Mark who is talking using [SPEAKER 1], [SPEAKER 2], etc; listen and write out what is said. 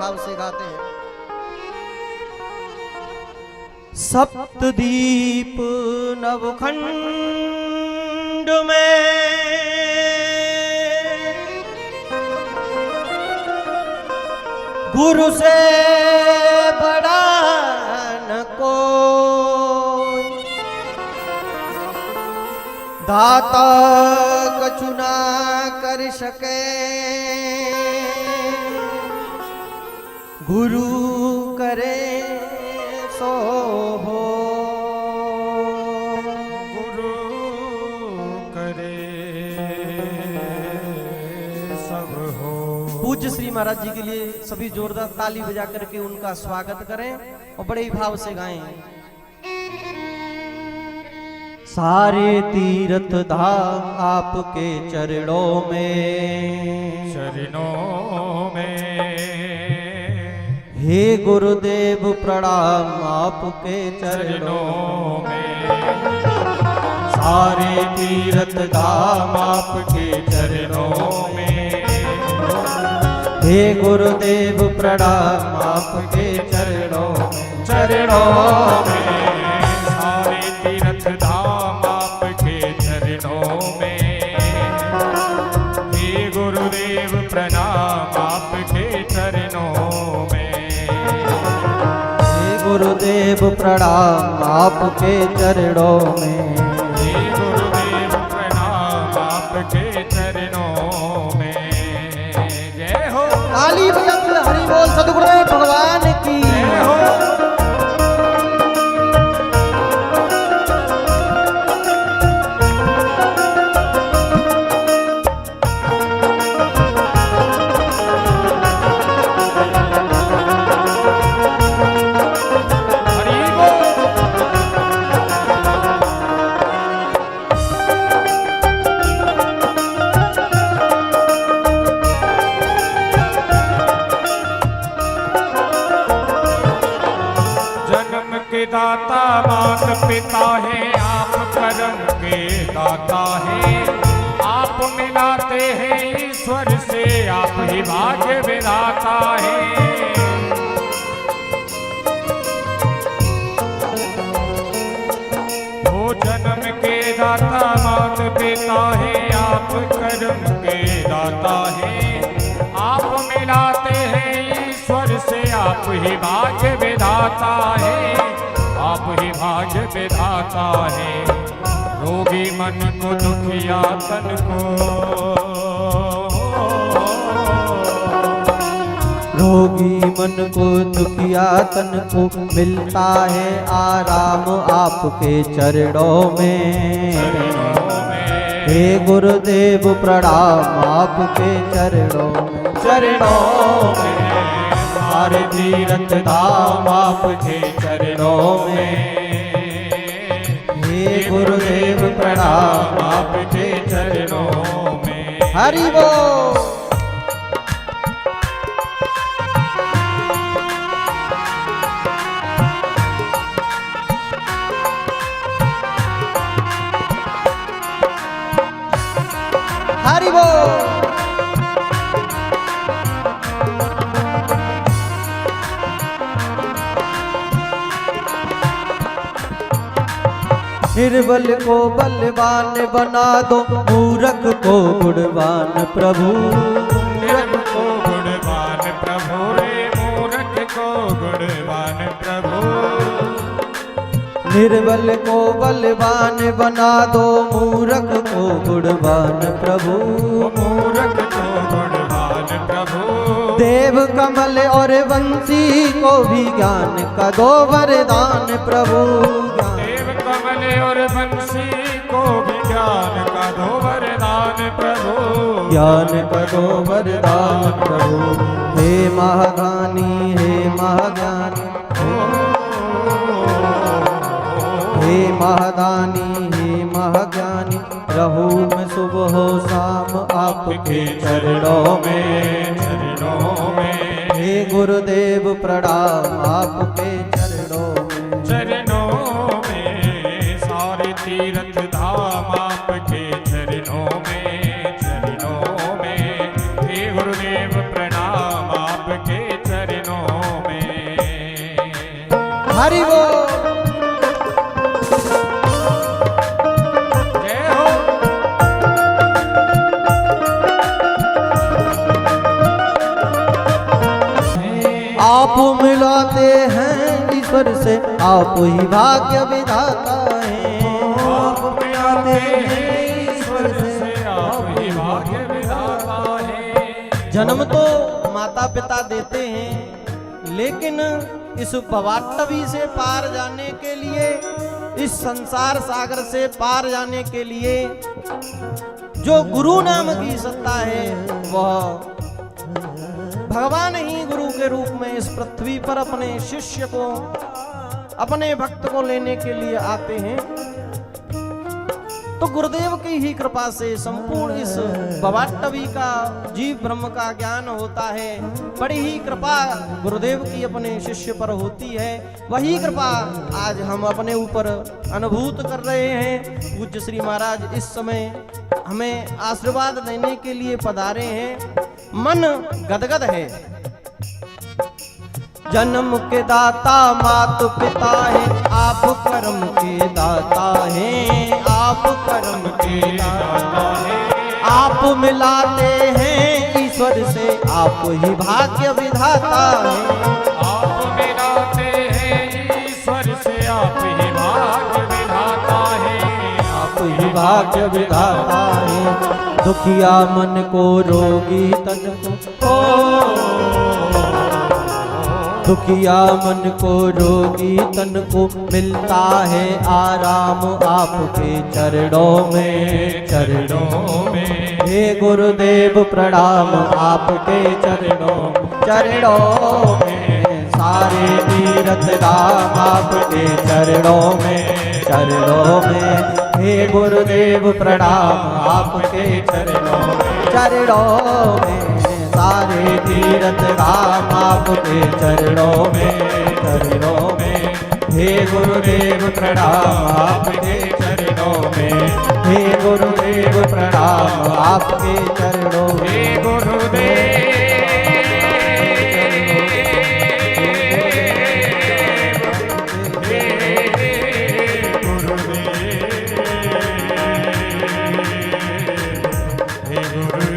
[SPEAKER 1] भाव से गाते हैं। सप्तदीप नवखंड में गुरु से बड़ा न कोई, दाता कछु ना कर सके, गुरु करे सो हो,
[SPEAKER 2] गुरु करे सब हो।
[SPEAKER 1] पूज्य श्री महाराज जी के लिए सभी जोरदार ताली बजा करके उनका स्वागत करें और बड़े ही भाव से गाएं। सारे तीर्थ धाम आपके चरणों में, हे गुरुदेव प्रणाम आपके चरणों में।
[SPEAKER 2] सारे तीर्थ धाम आपके चरणों में,
[SPEAKER 1] हे गुरुदेव प्रणाम आपके चरणों में।
[SPEAKER 2] सारे तीर्थ धाम आपके चरणों में, हे गुरुदेव प्रणाम आपके चरणों में।
[SPEAKER 1] हे गुरुदेव प्रणाम आपके चरणों में,
[SPEAKER 2] हे गुरुदेव प्रणाम आपके चरणों में। जय हो।
[SPEAKER 1] काली भजन हरि बोल सद्गुरुदेव भगवान की
[SPEAKER 2] जय हो। दाता मात पिता है, आप कर्म के दाता है, आप मिलाते हैं ईश्वर से, आप ही भाग्य विधाता है। वो जन्म के दाता मात पिता है, आप कर्म के दाता है, आप मिलाते हैं ईश्वर से, आप ही भाग्य विधाता है, आप ही भाग्य विधाता है। रोगी मन को दुखिया तन को,
[SPEAKER 1] रोगी मन को दुखिया तन को मिलता है आराम आपके चरणों में। हे गुरुदेव प्रणाम आपके चरणों में।
[SPEAKER 2] सारे तीर्थ धाम आपके चरणों में,
[SPEAKER 1] हे गुरुदेव प्रणाम
[SPEAKER 2] आपके चरणों में।
[SPEAKER 1] हरि बोल। हरि बोल। निर्बल को बलवान बना दो, मूर्ख को गुणवान प्रभु।
[SPEAKER 2] मूर्ख को गुणवान प्रभु रे, मूर्ख को गुणवान प्रभु।
[SPEAKER 1] निर्बल को बलवान बना दो, मूर्ख को गुणवान प्रभु।
[SPEAKER 2] मूर्ख को गुणवान प्रभु।
[SPEAKER 1] देव कमल और वंशी को भी ज्ञान का दो वरदान प्रभु।
[SPEAKER 2] देव कमल और वंशी को भी ज्ञान का दो वरदान प्रभु।
[SPEAKER 1] ज्ञान का दो वरदान प्रभु। हे महादानी हे महाज्ञानी, हे महादानी हे महाज्ञानी, रहूं मैं सुबह शाम आपके चरणों में। हे गुरुदेव प्रणाम आपके चरणों
[SPEAKER 2] में। सारे तीर्थ धाम आपके चरणों में। हे गुरुदेव प्रणाम आपके चरणों
[SPEAKER 1] हरि बोल।
[SPEAKER 2] जय हो।
[SPEAKER 1] आप मिलाते हैं ईश्वर से, आप ही भाग्य विधाता हैं।
[SPEAKER 2] आप मिलाते हैं ईश्वर से, आप ही भाग्य विधाता हैं।
[SPEAKER 1] जन्म तो माता पिता देते हैं, लेकिन इस भवाटवी से पार जाने के लिए, इस संसार सागर से पार जाने के लिए जो गुरु नाम की सत्ता है, वह भगवान ही गुरु के रूप में इस पृथ्वी पर अपने शिष्य को, अपने भक्त को लेने के लिए आते हैं। तो गुरुदेव की ही कृपा से संपूर्ण इस भवाटवी का जीव ब्रह्म का ज्ञान होता है। बड़ी ही कृपा गुरुदेव की अपने शिष्य पर होती है। वही कृपा आज हम अपने ऊपर अनुभूत कर रहे हैं। पूज्य श्री महाराज इस समय हमें आशीर्वाद देने के लिए पधारे हैं। मन गदगद है। जन्म के दाता मात पिता है, आप कर्म के दाता हैं। आप कर्म के दाता हैं। आप मिलाते हैं ईश्वर से, आप ही भाग्य विधाता हैं।
[SPEAKER 2] आप मिलाते हैं ईश्वर से, आप ही भाग्य विधाता हैं।
[SPEAKER 1] आप ही भाग्य विधाता हैं। दुखिया मन को, रोगी तन को, दुखिया मन को, रोगी तन को मिलता है आराम आपके चरणों में। चरणों में हे गुरुदेव प्रणाम आपके चरणों, चरणों में सारे तीर्थ धाम आपके चरणों में। चरणों में हे गुरुदेव प्रणाम आपके चरणों में। चरणों में सारे तीर्थ धाम आपके चरणों में। चरणों में हे गुरुदेव प्रणाम आपके चरणों में। हे गुरुदेव प्रणाम आपके चरणों में।
[SPEAKER 2] हे गुरुदेव गुरुदेव, हे गुरुदेव।